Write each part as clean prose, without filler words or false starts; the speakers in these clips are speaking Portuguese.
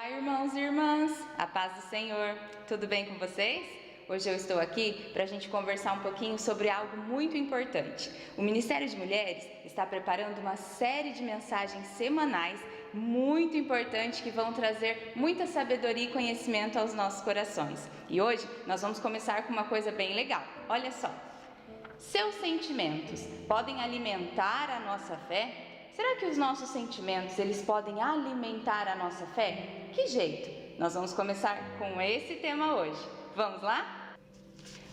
Olá, irmãos e irmãs, a paz do Senhor, tudo bem com vocês? Hoje eu estou aqui para a gente conversar um pouquinho sobre algo muito importante. O Ministério de Mulheres está preparando uma série de mensagens semanais muito importantes que vão trazer muita sabedoria e conhecimento aos nossos corações. E hoje nós vamos começar com uma coisa bem legal, olha só. Seus sentimentos podem alimentar a nossa fé? Será que os nossos sentimentos, eles podem alimentar a nossa fé? Que jeito? Nós vamos começar com esse tema hoje. Vamos lá?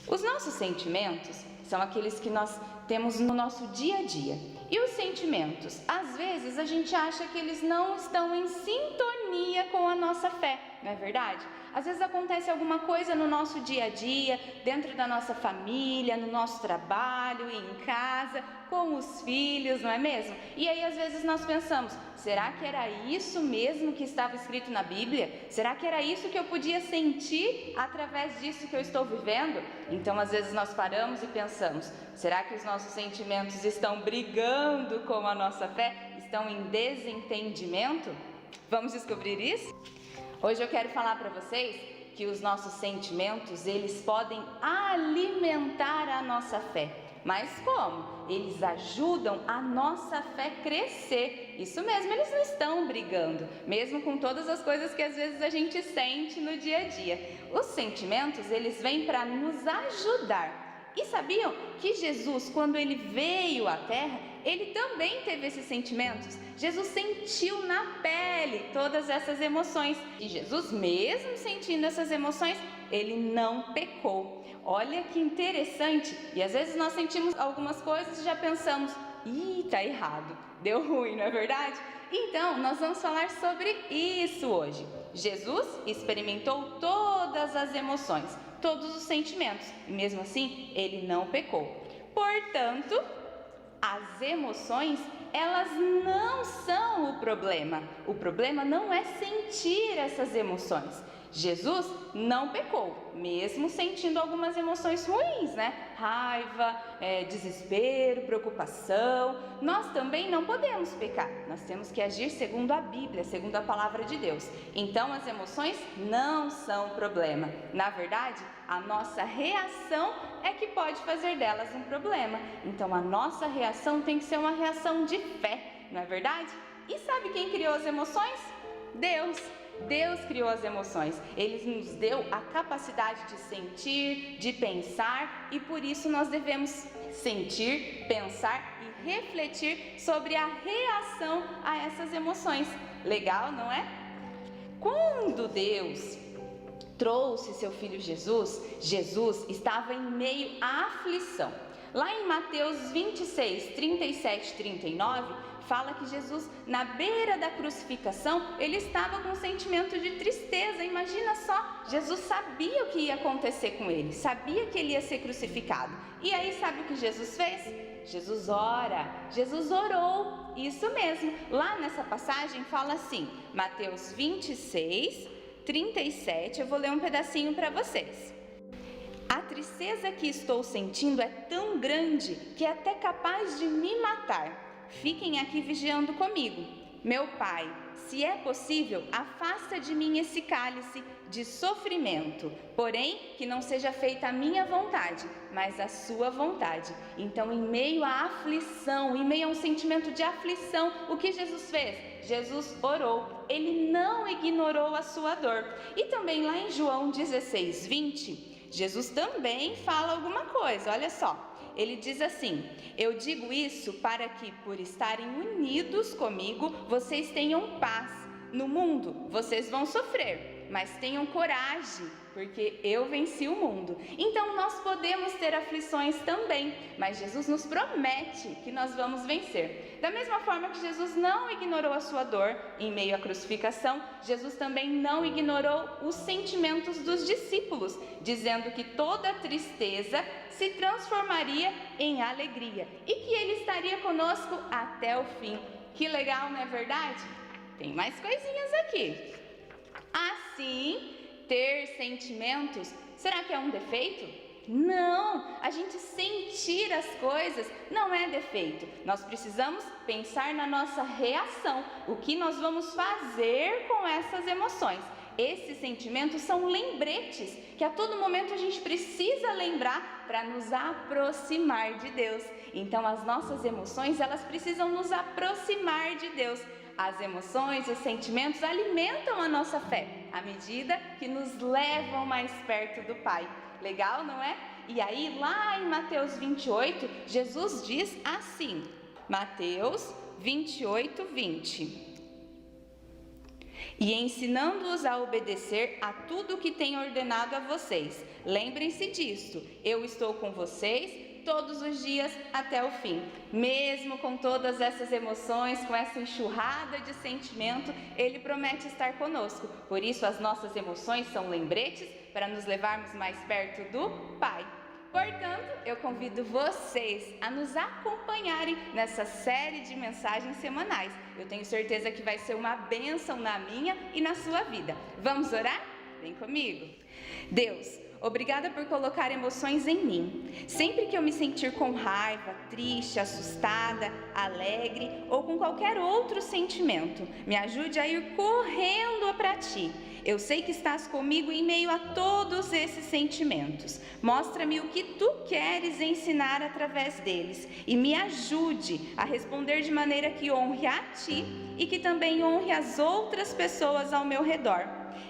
Os nossos sentimentos são aqueles que nós temos no nosso dia a dia. E os sentimentos, às vezes a gente acha que eles não estão em sintonia com a nossa fé, não é verdade? Às vezes acontece alguma coisa no nosso dia a dia, dentro da nossa família, no nosso trabalho, em casa, com os filhos, não é mesmo? E aí às vezes nós pensamos, será que era isso mesmo que estava escrito na Bíblia? Será que era isso que eu podia sentir através disso que eu estou vivendo? Então às vezes nós paramos e pensamos, será que os nossos sentimentos estão brigando com a nossa fé? Estão em desentendimento? Vamos descobrir isso? Hoje eu quero falar para vocês que os nossos sentimentos, eles podem alimentar a nossa fé. Mas como? Eles ajudam a nossa fé crescer. Isso mesmo, eles não estão brigando, mesmo com todas as coisas que às vezes a gente sente no dia a dia. Os sentimentos, eles vêm para nos ajudar. E sabiam que Jesus, quando ele veio à Terra, ele também teve esses sentimentos? Jesus sentiu na pele todas essas emoções. E Jesus, mesmo sentindo essas emoções, ele não pecou. Olha que interessante. E às vezes nós sentimos algumas coisas e já pensamos, tá errado, deu ruim, não é verdade? Então, nós vamos falar sobre isso hoje. Jesus experimentou todas as emoções, todos os sentimentos, e mesmo assim, ele não pecou. Portanto, as emoções, elas não são o problema. O problema não é sentir essas emoções. Jesus não pecou, mesmo sentindo algumas emoções ruins, né? Raiva, desespero, preocupação. Nós também não podemos pecar. Nós temos que agir segundo a Bíblia, segundo a palavra de Deus. Então, as emoções não são o problema. Na verdade, a nossa reação é que pode fazer delas um problema. Então, a nossa reação tem que ser uma reação de fé, não é verdade? E sabe quem criou as emoções? Deus. Deus criou as emoções, Ele nos deu a capacidade de sentir, de pensar e por isso nós devemos sentir, pensar e refletir sobre a reação a essas emoções. Legal, não é? Quando Deus trouxe seu filho Jesus, Jesus estava em meio à aflição. Lá em Mateus 26, 37 e 39, fala que Jesus, na beira da crucificação, ele estava com um sentimento de tristeza. Imagina só, Jesus sabia o que ia acontecer com ele, sabia que ele ia ser crucificado. E aí sabe o que Jesus fez? Jesus ora, Jesus orou, isso mesmo. Lá nessa passagem fala assim, Mateus 26, 37, eu vou ler um pedacinho para vocês. A tristeza que estou sentindo é tão grande que é até capaz de me matar. Fiquem aqui vigiando comigo. Meu Pai, se é possível, afasta de mim esse cálice de sofrimento, porém que não seja feita a minha vontade, mas a sua vontade. Então, em meio à aflição, em meio a um sentimento de aflição, o que Jesus fez? Jesus orou, ele não ignorou a sua dor. E também lá em João 16, 20, Jesus também fala alguma coisa, olha só. Ele diz assim, eu digo isso para que, por estarem unidos comigo, vocês tenham paz. No mundo, vocês vão sofrer, mas tenham coragem, porque eu venci o mundo. Então, nós podemos ter aflições também, mas Jesus nos promete que nós vamos vencer. Da mesma forma que Jesus não ignorou a sua dor em meio à crucificação, Jesus também não ignorou os sentimentos dos discípulos, dizendo que toda tristeza se transformaria em alegria e que Ele estaria conosco até o fim. Que legal, não é verdade? Tem mais coisinhas aqui. Assim, ter sentimentos, será que é um defeito? Não, a gente sentir as coisas não é defeito. Nós precisamos pensar na nossa reação, o que nós vamos fazer com essas emoções. Esses sentimentos são lembretes que a todo momento a gente precisa lembrar para nos aproximar de Deus. Então as nossas emoções, elas precisam nos aproximar de Deus. As emoções, os sentimentos alimentam a nossa fé, à medida que nos levam mais perto do Pai. Legal, não é? E aí, lá em Mateus 28, Jesus diz assim, Mateus 28, 20. E ensinando-os a obedecer a tudo o que tenho ordenado a vocês. Lembrem-se disto, eu estou com vocês todos os dias até o fim. Mesmo com todas essas emoções, com essa enxurrada de sentimento, Ele promete estar conosco. Por isso as nossas emoções são lembretes para nos levarmos mais perto do Pai. Portanto, eu convido vocês a nos acompanharem nessa série de mensagens semanais. Eu tenho certeza que vai ser uma bênção na minha e na sua vida. Vamos orar? Vem comigo. Deus, obrigada por colocar emoções em mim. Sempre que eu me sentir com raiva, triste, assustada, alegre ou com qualquer outro sentimento, me ajude a ir correndo para Ti. Eu sei que estás comigo em meio a todos esses sentimentos. Mostra-me o que Tu queres ensinar através deles e me ajude a responder de maneira que honre a Ti e que também honre as outras pessoas ao meu redor.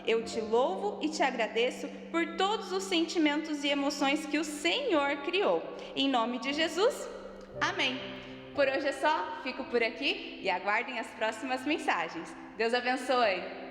Eu te louvo e te agradeço por todos os sentimentos e emoções que o Senhor criou. Em nome de Jesus, amém. Por hoje é só, fico por aqui e aguardem as próximas mensagens. Deus abençoe!